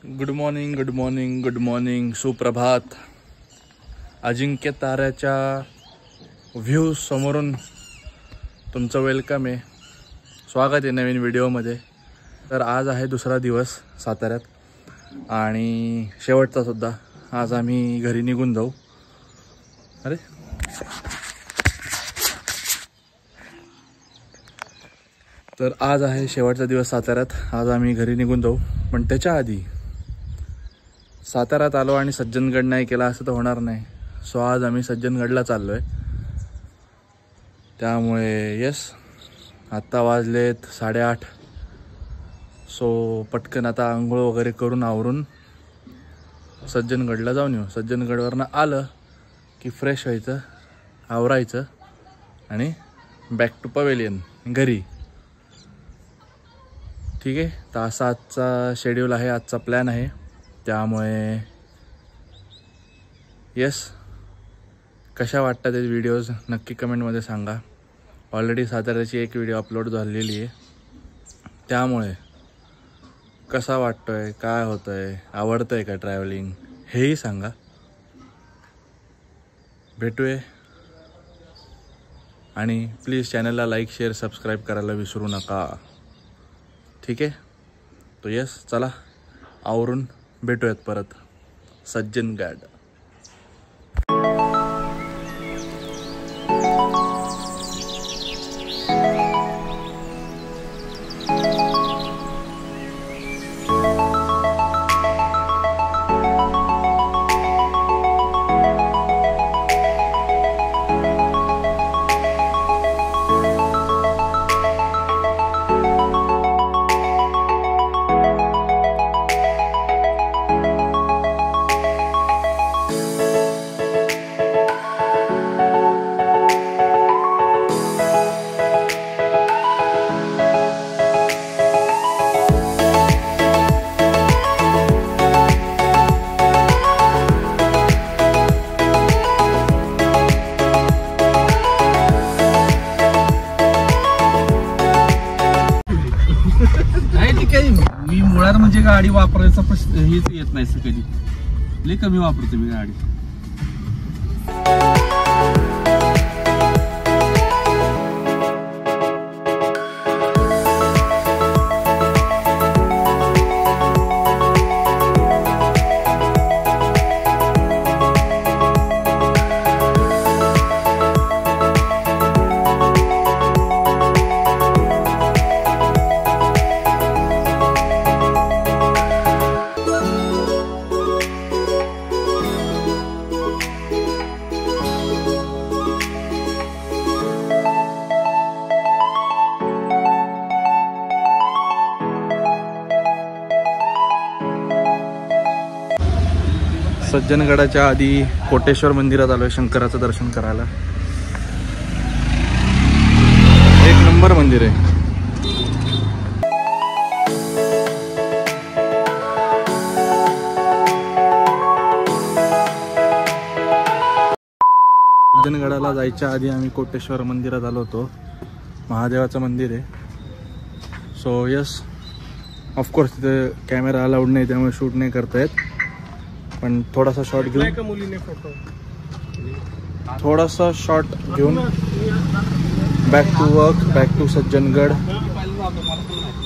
Good morning, good morning, good morning, सुप्रभात. अजिंक्य ताऱ्याच्या view समोरून तुमचं वेलकम आहे, स्वागत आहे नवीन व्हिडिओमध्ये. तर आज आहे दुसरा दिवस साताऱ्यात आणि शेवटचा सुद्धा. आज आम्ही घरी निघून जाऊ. अरे तर आज आहे शेवटचा दिवस साताऱ्यात. आज आम्ही घरी निघून जाऊ, पण त्याच्या आधी साताऱ्यात आलो आणि सज्जनगड नाही केला असं तर होणार नाही. सो आज आम्ही सज्जनगडला चाललो आहे. त्यामुळे येस, आत्ता वाजलेत 8:30. सो पटकन आता आंघोळ वगैरे करून आवरून सज्जनगडला जाऊन येऊ. सज्जनगडवरनं आलं की फ्रेश व्हायचं, आवरायचं आणि बॅक टू पवेलियन घरी. ठीक आहे. तर असा आजचा शेड्यूल आहे, आजचा प्लॅन आहे. त्यामुळे येस, कशा वाटतात ते व्हिडिओज नक्की कमेंटमध्ये सांगा. ऑलरेडी साताऱ्याची एक व्हिडिओ अपलोड झालेली आहे. त्यामुळे कसा वाटतोय, काय होतंय, आवडतंय का ट्रॅव्हलिंग, हेही सांगा. भेटूया. आणि प्लीज चॅनलला लाईक, शेअर, सबस्क्राईब करायला विसरू नका. ठीक आहे. तो येस, चला आवरून भेटूयात परत सज्जनगड. मी मुळात म्हणजे गाडी वापरायचा प्रश्न हेच येत नाही. कधी लई कमी वापरतो मी गाडी. सज्जनगडाच्या आधी कोटेश्वर मंदिरात आलोय शंकराचं दर्शन करायला. एक नंबर मंदिर आहे. सज्जनगडाला जायच्या आधी आम्ही कोटेश्वर मंदिरात आलो होतो. महादेवाचं मंदिर आहे. सो यस, ऑफकोर्स तिथे कॅमेरा अलाउड नाही, त्यामुळे शूट नाही करता येत. पण थोडासा शॉट घेऊन back to work, back to Sajjangad.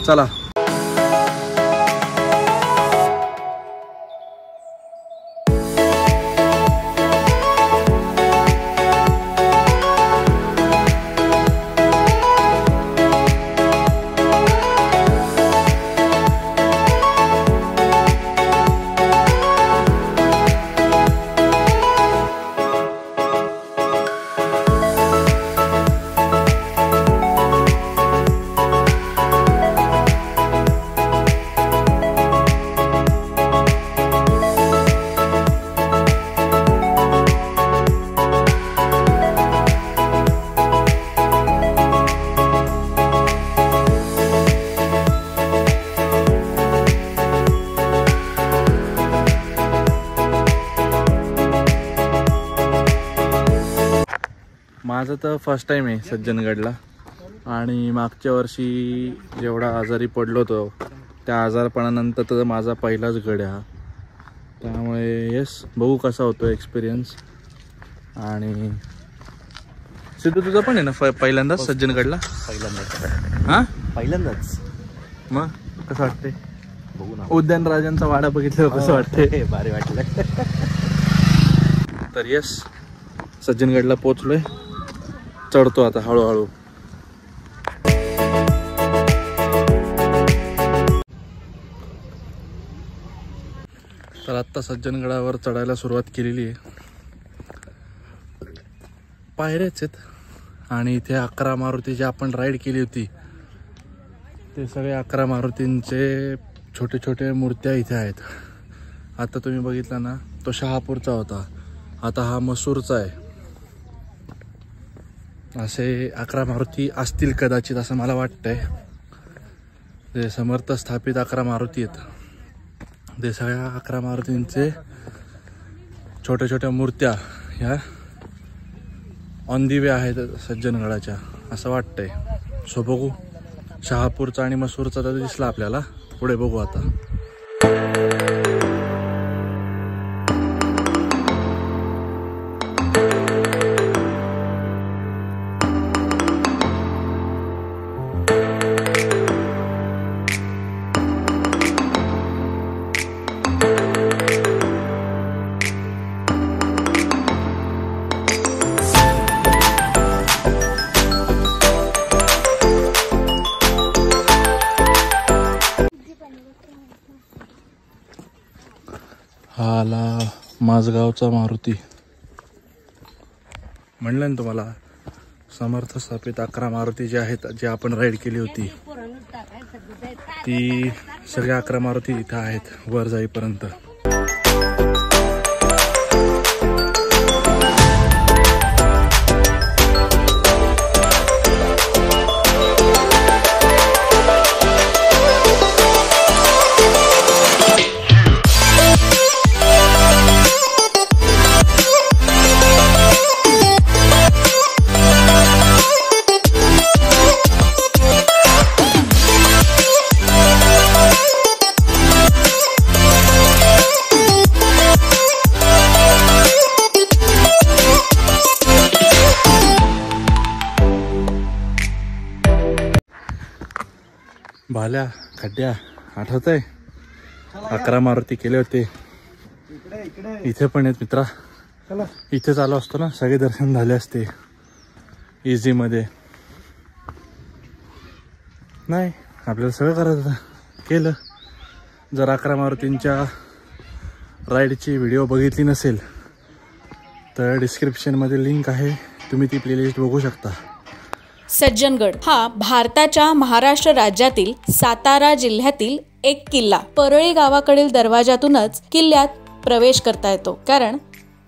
चला. माझं तर फर्स्ट टाइम आहे सज्जनगडला. आणि मागच्या वर्षी जेवढा आजारी पडलो होतो त्या आजारपणानंतर तर माझा पहिलाच गड आहे हा, त्यामुळे येस बघू कसा होतो एक्सपिरियन्स. आणि सिद्धू तुझा पण आहे ना पहिल्यांदाच सज्जनगडला? पहिल्यांदाच. मग कसं वाटते? बघू ना. उद्यानराजांचा वाडा बघितलं कसं वाटते? भारी वाटलं. तर येस सज्जनगडला पोचलोय, चढतो आता हळूहळू. तर आत्ता सज्जनगडावर चढायला सुरुवात केलेली आहे. पायऱ्याच आहेत आणि इथे 11 मारुती जी आपण राईड केली होती ते सगळे 11 मारुतींचे छोटे छोटे मूर्त्या इथे आहेत. आता तुम्ही बघितला ना तो शहापूरचा होता, आता हा मसूरचा आहे. असे 11 मारुती असतील कदाचित असं मला वाटतंय. ते समर्थ स्थापित 11 मारुती आहेत, ते सगळ्या 11 मारुतींचे छोट्या छोट्या मूर्त्या ह्या ऑन दी वे आहेत सज्जनगडाच्या असं वाटतंय. सो बघू, शहापूरचा आणि मसूरचा तर दिसला आपल्याला, पुढे बघू आता. हा आला माझगावचा मारुती. म्हणलं ना तुम्हाला, समर्थ स्थापित 11 मारुती जे आहेत, जे आपण राईड केली होती ती सगळ्या 11 मारुती इथं आहेत वर जाईपर्यंत. भाल्या खड्ड्या आठवत आहे? 11 मारुती केले होते. इथे पण आहेत मित्रा, इथेच आलो असतो ना सगळे दर्शन झाले असते इझी मध्ये. नाही, आपल्याला सगळं करायचं केलं. जर 11 मारुतींच्या राईडची व्हिडिओ बघितली नसेल तर डिस्क्रिप्शनमध्ये लिंक आहे, तुम्ही ती प्लेलिस्ट बघू शकता. सज्जनगड हा भारताच्या महाराष्ट्र राज्यातील सातारा जिल्ह्यातील एक किल्ला. परळी गावाकडील दरवाजातूनच किल्ल्यात प्रवेश करता येतो, कारण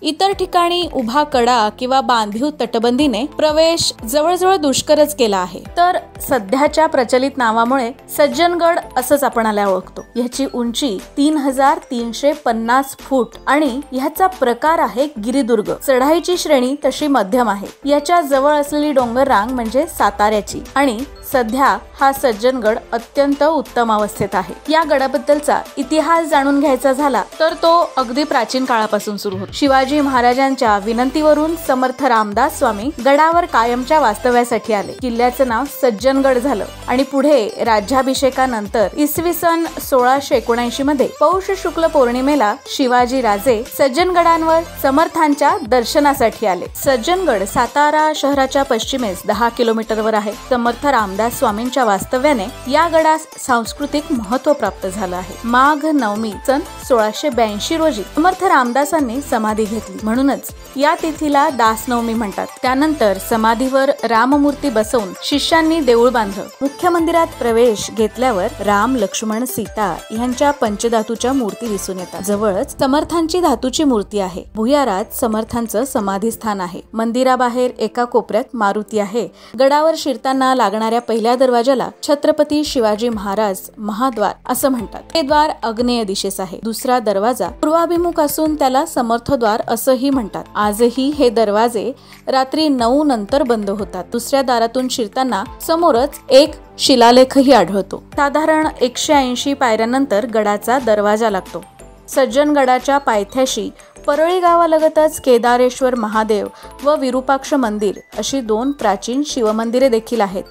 इतर ठिकाणी उभा कडा किंवा बांधीव तटबंदीने प्रवेश जवळजवळ दुष्करच केला आहे. तर सध्याच्या प्रचलित नावामुळे सज्जनगड असंच आपणाला ओळखतो. ह्याची उंची 3350 फूट आणि ह्याचा प्रकार आहे गिरिदुर्ग. चढाईची श्रेणी तशी मध्यम आहे. याच्या जवळ असलेली डोंगर रांग म्हणजे साताऱ्याची आणि सध्या हा सज्जनगड अत्यंत उत्तम अवस्थेत आहे. या गडाबद्दलचा इतिहास जाणून घ्यायचा झाला तर तो अगदी प्राचीन काळापासून सुरू होतो. शिवाजी महाराजांच्या विनंतीवरून समर्थ रामदास स्वामी गडावर कायमच्या वास्तव्यासाठी आले. किल्ल्याचं नाव सज्जनगड झालं आणि पुढे राज्याभिषेकानंतर इसवी सन 1679 मध्ये पौष शुक्ल पौर्णिमेला शिवाजी राजे सज्जनगडांवर समर्थांच्या दर्शनासाठी आले. सज्जनगड सातारा शहराच्या पश्चिमेस 10 किलोमीटरवर आहे. समर्थ रामदास स्वामींच्या वास्तव्याने या गडास सांस्कृतिक महत्व प्राप्त झालं आहे. माघ नवमी सन 1682 रोजी समर्थ रामदासांनी समाधी घेतली, म्हणूनच या तिथीला दासनवमी म्हणतात. त्यानंतर समाधीवर राममूर्ती बसवून शिष्यांनी देऊळ बांधलं. मुख्य मंदिरात प्रवेश घेतल्यावर राम, लक्ष्मण, सीता यांच्या पंचधातूच्या मूर्ती दिसून येतात. जवळच समर्थांची धातूची मूर्ती आहे. भुयारात समर्थांचं समाधी स्थान आहे. मंदिराबाहेर एका कोपऱ्यात मारुती आहे. गडावर शिरताना लागणाऱ्या पहिल्या दरवाजाला छत्रपती शिवाजी महाराज महाद्वार असं म्हणतात. हे द्वार आग्नेय दिशेस आहे. दुसरा दरवाजा पूर्वाभिमुख असून त्याला समर्थद्वार असंही म्हणतात. आजही हे दरवाजे रात्री 9 नंतर बंद होतात. दुसऱ्या दारातून शिरताना समोरच एक शिलालेखही आढळतो. साधारण 180 पायऱ्यानंतर गडाचा दरवाजा लागतो. सज्जनगडाच्या पायथ्याशी परळी गावालगतच केदारेश्वर महादेव व विरूपाक्ष मंदिर अशी 2 प्राचीन शिवमंदिरे देखील आहेत.